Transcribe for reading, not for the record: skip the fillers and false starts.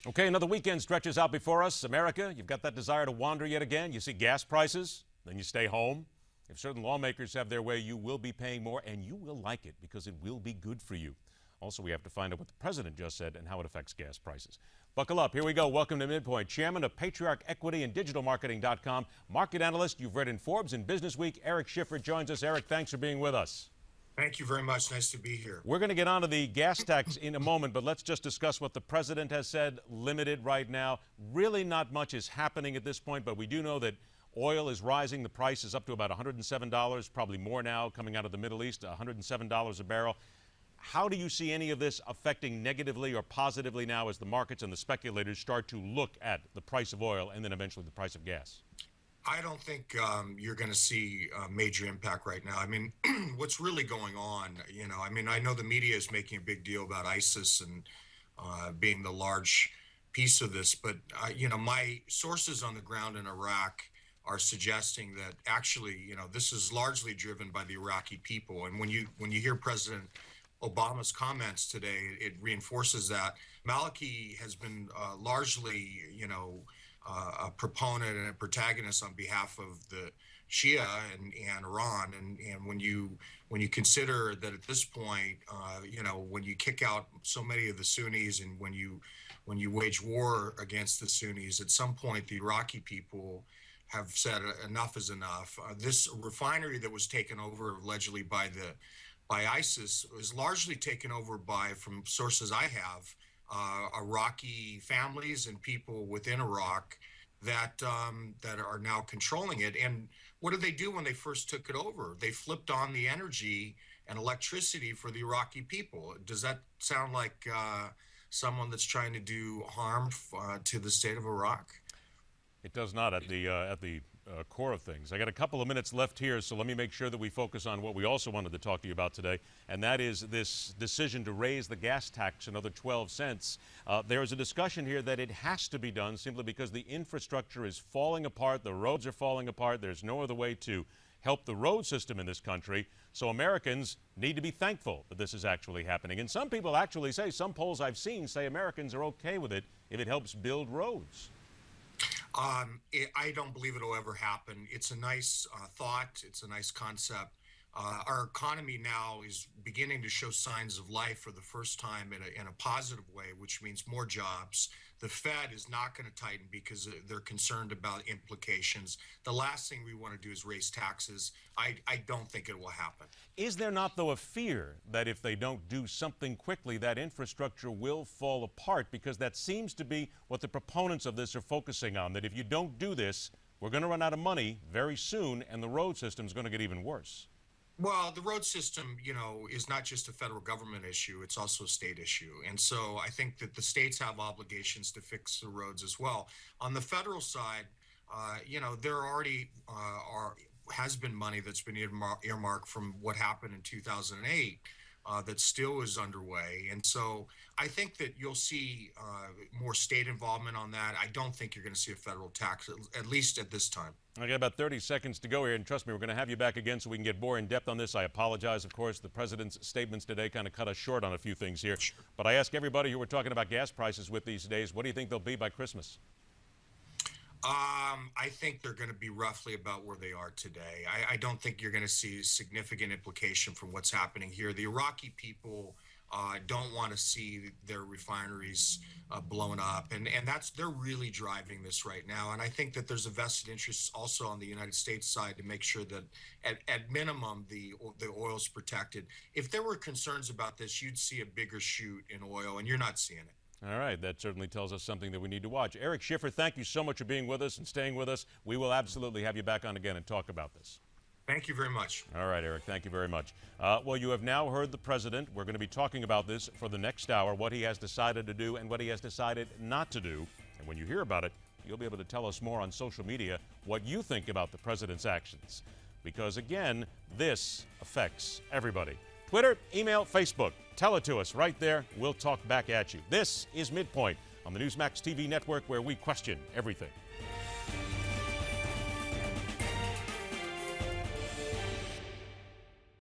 Okay, another weekend stretches out before us. America, you've got that desire to wander yet again. You see gas prices, then you stay home. If certain lawmakers have their way, you will be paying more, and you will like it because it will be good for you. Also, we have to find out what the president just said and how it affects gas prices. Buckle up. Here we go. Welcome to MidPoint. Chairman of Patriarch Equity and DigitalMarketing.com, market analyst you've read in Forbes and Business Week, Eric Schiffer joins us. Eric, thanks for being with us. Thank you very much. Nice to be here. We're going to get onto the gas tax in a moment, but let's just discuss what the president has said. Limited right now. Really not much is happening at this point, but we do know that oil is rising. The price is up to about $107, probably more now coming out of the Middle East, $107 a barrel. How do you see any of this affecting negatively or positively now as the markets and the speculators start to look at the price of oil and then eventually the price of gas? I don't think you're going to see a major impact right now. I mean, what's really going on, I know the media is making a big deal about ISIS and being the large piece of this, but, my sources on the ground in Iraq are suggesting that actually, this is largely driven by the Iraqi people. And when you hear President Obama's comments today, it reinforces that. Maliki has been largely, a proponent and a protagonist on behalf of the Shia and Iran. And when you consider that at this point, when you kick out so many of the Sunnis and when you wage war against the Sunnis, at some point the Iraqi people have said enough is enough. This refinery that was taken over allegedly by ISIS was largely taken over by, from sources I have, Iraqi families and people within Iraq that are now controlling it. And what did they do when they first took it over? They flipped on the energy and electricity for the Iraqi people. Does that sound like someone that's trying to do harm to the state of Iraq? It does not at the core of things. I got a couple of minutes left here, so let me make sure that we focus on what we also wanted to talk to you about today, and that is this decision to raise the gas tax another 12 cents. There is a discussion here that it has to be done simply because the infrastructure is falling apart, the roads are falling apart, there's no other way to help the road system in this country, so Americans need to be thankful that this is actually happening. And some people actually say, some polls I've seen say Americans are okay with it if it helps build roads. I don't believe it'll ever happen. It's a nice thought. It's a nice concept. Our economy now is beginning to show signs of life for the first time in a positive way, which means more jobs. The Fed is not going to tighten because they're concerned about implications. The last thing we want to do is raise taxes. I don't think it will happen. Is there not, though, a fear that if they don't do something quickly, that infrastructure will fall apart? Because that seems to be what the proponents of this are focusing on, that if you don't do this, we're going to run out of money very soon, and the road system is going to get even worse. Well, the road system, is not just a federal government issue. It's also a state issue. And so I think that the states have obligations to fix the roads as well. On the federal side, there already has been money that's been earmarked from what happened in 2008 that still is underway. And so I think that you'll see more state involvement on that. I don't think you're going to see a federal tax, at least at this time. I got about 30 seconds to go here, and trust me, we're going to have you back again so we can get more in depth on this. I apologize, of course. The president's statements today kind of cut us short on a few things here. Sure. But I ask everybody who we're talking about gas prices with these days, what do you think they'll be by Christmas? I think they're going to be roughly about where they are today. I don't think you're going to see significant implication from what's happening here. The Iraqi people don't want to see their refineries blown up, and they're really driving this right now. And I think that there's a vested interest also on the United States side to make sure that at minimum the oil's protected. If there were concerns about this, you'd see a bigger shoot in oil, and you're not seeing it. All right, that certainly tells us something that we need to watch. Eric Schiffer, thank you so much for being with us and staying with us. We will absolutely have you back on again and talk about this. Thank you very much. All right, Eric, thank you very much. Well, you have now heard the president. We're going to be talking about this for the next hour, what he has decided to do and what he has decided not to do. And when you hear about it, you'll be able to tell us more on social media what you think about the president's actions. Because, again, this affects everybody. Twitter, email, Facebook. Tell it to us right there. We'll talk back at you. This is MidPoint on the Newsmax TV network, where we question everything.